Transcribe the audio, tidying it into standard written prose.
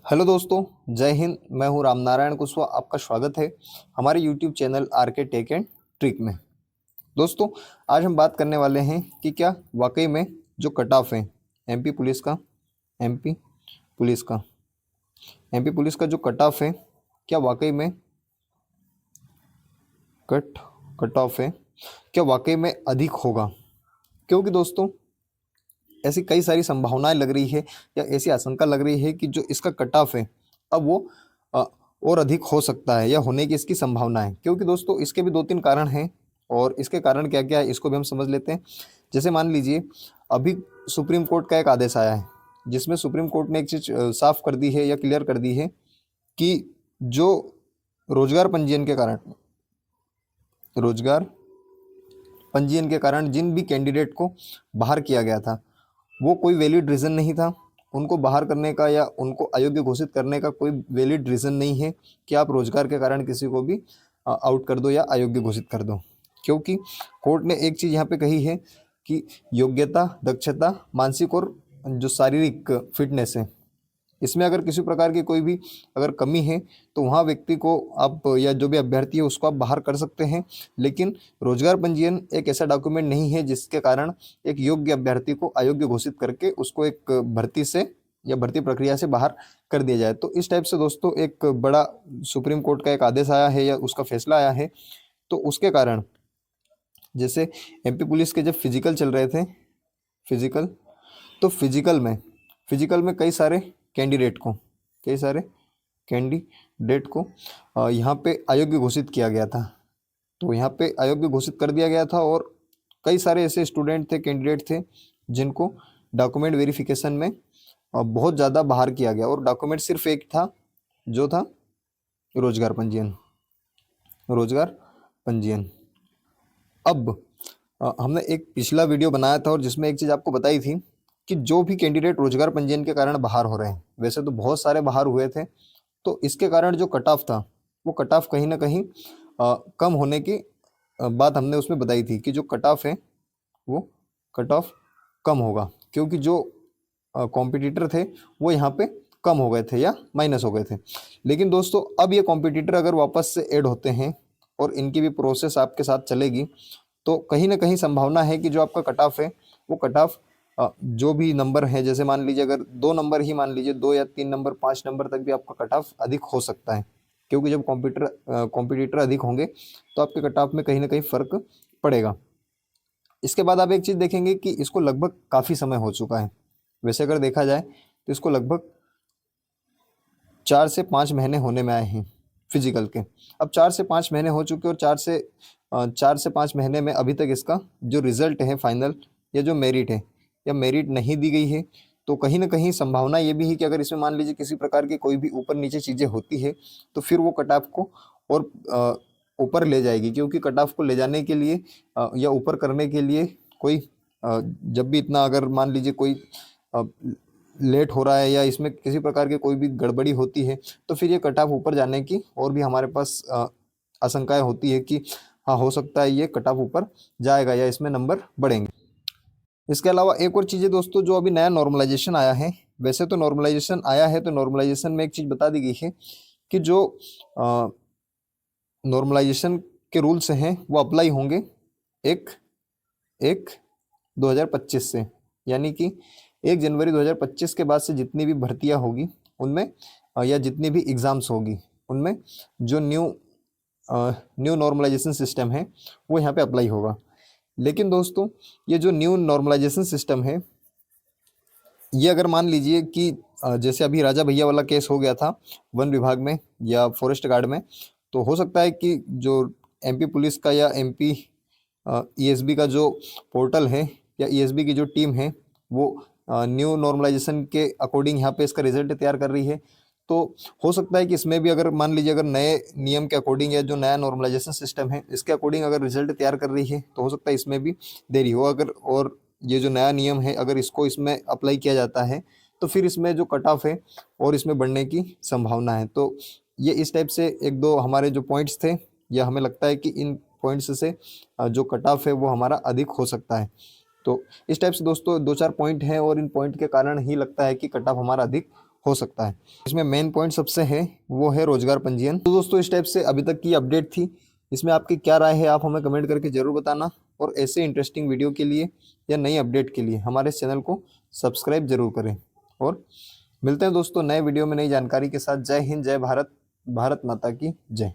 Hello दोस्तों, जय हिंद। मैं हूं रामनारायण कुशवाहा। आपका स्वागत है हमारे यूट्यूब चैनल आर के टेक एंड ट्रिक में। दोस्तों, आज हम बात करने वाले हैं कि क्या वाकई में जो कट ऑफ है एमपी पुलिस का एमपी पुलिस का एमपी पुलिस का जो कट ऑफ है, क्या वाकई में कट ऑफ है, क्या वाकई में अधिक होगा। क्योंकि दोस्तों, ऐसी कई सारी संभावनाएं लग रही है या ऐसी आशंका लग रही है कि जो इसका कट ऑफ है अब वो अ, और अधिक हो सकता है या होने की इसकी संभावना है। क्योंकि दोस्तों, इसके भी दो तीन कारण हैं और इसके कारण क्या क्या है इसको भी हम समझ लेते हैं। जैसे मान लीजिए, अभी सुप्रीम कोर्ट का एक आदेश आया है जिसमें सुप्रीम कोर्ट ने एक चीज साफ कर दी है या क्लियर कर दी है कि जो रोजगार पंजीयन के कारण रोजगार पंजीयन के कारण जिन भी कैंडिडेट को बाहर किया गया था, वो कोई वैलिड रीज़न नहीं था। उनको बाहर करने का या उनको अयोग्य घोषित करने का कोई वैलिड रीज़न नहीं है कि आप रोजगार के कारण किसी को भी आउट कर दो या अयोग्य घोषित कर दो। क्योंकि कोर्ट ने एक चीज़ यहाँ पे कही है कि योग्यता, दक्षता, मानसिक और जो शारीरिक फिटनेस है, इसमें अगर किसी प्रकार की कोई भी अगर कमी है तो वहाँ व्यक्ति को आप या जो भी अभ्यर्थी है उसको आप बाहर कर सकते हैं। लेकिन रोजगार पंजीयन एक ऐसा डॉक्यूमेंट नहीं है जिसके कारण एक योग्य अभ्यर्थी को अयोग्य घोषित करके उसको एक भर्ती से या भर्ती प्रक्रिया से बाहर कर दिया जाए। तो इस टाइप से दोस्तों एक बड़ा सुप्रीम कोर्ट का एक आदेश आया है या उसका फैसला आया है। तो उसके कारण जैसे एमपी पुलिस के जब फिजिकल चल रहे थे, फिजिकल, तो फिजिकल में कई सारे कैंडिडेट को यहाँ पे अयोग्य घोषित किया गया था। तो यहाँ पे अयोग्य घोषित कर दिया गया था और कई सारे ऐसे स्टूडेंट थे, कैंडिडेट थे जिनको डॉक्यूमेंट वेरिफिकेशन में बहुत ज़्यादा बाहर किया गया। और डॉक्यूमेंट सिर्फ एक था, जो था रोजगार पंजीयन। अब हमने एक पिछला वीडियो बनाया था और जिसमें एक चीज़ आपको बताई थी कि जो भी कैंडिडेट रोजगार पंजीयन के कारण बाहर हो रहे हैं, वैसे तो बहुत सारे बाहर हुए थे, तो इसके कारण जो कट ऑफ था वो कट ऑफ कहीं ना कहीं कम होने की बात हमने उसमें बताई थी कि जो कट ऑफ है वो कट ऑफ कम होगा। क्योंकि जो कॉम्पिटिटर थे वो यहाँ पे कम हो गए थे या माइनस हो गए थे। लेकिन दोस्तों, अब ये कॉम्पिटिटर अगर वापस से ऐड होते हैं और इनकी भी प्रोसेस आपके साथ चलेगी, तो कहीं ना कहीं संभावना है कि जो आपका कट ऑफ है वो कट ऑफ जो भी नंबर है, जैसे मान लीजिए अगर 2 नंबर ही मान लीजिए, 2 या 3 नंबर, 5 नंबर तक भी आपका कट ऑफ अधिक हो सकता है। क्योंकि जब कॉम्पिटिटर अधिक होंगे तो आपके कट ऑफ में कहीं ना कहीं फर्क पड़ेगा। इसके बाद आप एक चीज़ देखेंगे कि इसको लगभग काफ़ी समय हो चुका है। वैसे अगर देखा जाए तो इसको लगभग 4 से 5 महीने होने में आए हैं फिजिकल के। अब 4 से 5 महीने हो चुके और 4 से 5 महीने में अभी तक इसका जो रिजल्ट है फाइनल या जो मेरिट है या मेरिट नहीं दी गई है। तो कहीं ना कहीं संभावना ये भी है कि अगर इसमें मान लीजिए किसी प्रकार की कोई भी ऊपर नीचे चीज़ें होती है तो फिर वो कट ऑफ को और ऊपर ले जाएगी। क्योंकि कट ऑफ को ले जाने के लिए या ऊपर करने के लिए कोई जब भी इतना अगर मान लीजिए कोई लेट हो रहा है या इसमें किसी प्रकार की कोई भी गड़बड़ी होती है तो फिर ये कट ऑफ ऊपर जाने की और भी हमारे पास आशंकाएं होती है कि हाँ, हो सकता है ये कट ऑफ ऊपर जाएगा या इसमें नंबर बढ़ेंगे। इसके अलावा एक और चीज़ है दोस्तों, जो अभी नया नॉर्मलाइजेशन आया है। वैसे तो नॉर्मलाइजेशन आया है तो नॉर्मलाइजेशन में एक चीज़ बता दी गई है कि जो नॉर्मलाइजेशन के रूल्स हैं वो अप्लाई होंगे 1/1/2025 से। यानी कि 1 जनवरी 2025 के बाद से जितनी भी भर्तियां होगी उनमें या जितनी भी एग्ज़ाम्स होगी उनमें जो न्यू नॉर्मलाइजेशन सिस्टम है वो यहाँ पे अप्लाई होगा। लेकिन दोस्तों, ये जो न्यू नॉर्मलाइजेशन सिस्टम है, ये अगर मान लीजिए कि जैसे अभी राजा भैया वाला केस हो गया था वन विभाग में या फॉरेस्ट गार्ड में, तो हो सकता है कि जो एमपी पुलिस का या एमपी ईएसबी का जो पोर्टल है या ईएसबी की जो टीम है वो न्यू नॉर्मलाइजेशन के अकॉर्डिंग यहाँ पे इसका रिजल्ट तैयार कर रही है। तो हो सकता है कि इसमें भी अगर मान लीजिए अगर नए नियम के अकॉर्डिंग या जो नया नॉर्मलाइजेशन सिस्टम है इसके अकॉर्डिंग अगर रिजल्ट तैयार कर रही है तो हो सकता है इसमें भी देरी हो। अगर और ये जो नया नियम है अगर इसको इसमें अप्लाई किया जाता है तो फिर इसमें जो कट ऑफ है और इसमें बढ़ने की संभावना है। तो ये इस टाइप से एक दो हमारे जो पॉइंट्स थे, या हमें लगता है कि इन पॉइंट्स से जो कट ऑफ है वो हमारा अधिक हो सकता है। तो इस टाइप से दोस्तों 2-4 पॉइंट हैं और इन पॉइंट के कारण ही लगता है कि कट ऑफ हमारा अधिक हो सकता है। इसमें मेन पॉइंट सबसे है वो है रोजगार पंजीयन। तो दोस्तों इस टाइप से अभी तक की अपडेट थी। इसमें आपकी क्या राय है आप हमें कमेंट करके जरूर बताना, और ऐसे इंटरेस्टिंग वीडियो के लिए या नई अपडेट के लिए हमारे इस चैनल को सब्सक्राइब जरूर करें। और मिलते हैं दोस्तों नए वीडियो में नई जानकारी के साथ। जय हिंद, जय भारत, भारत माता की जय।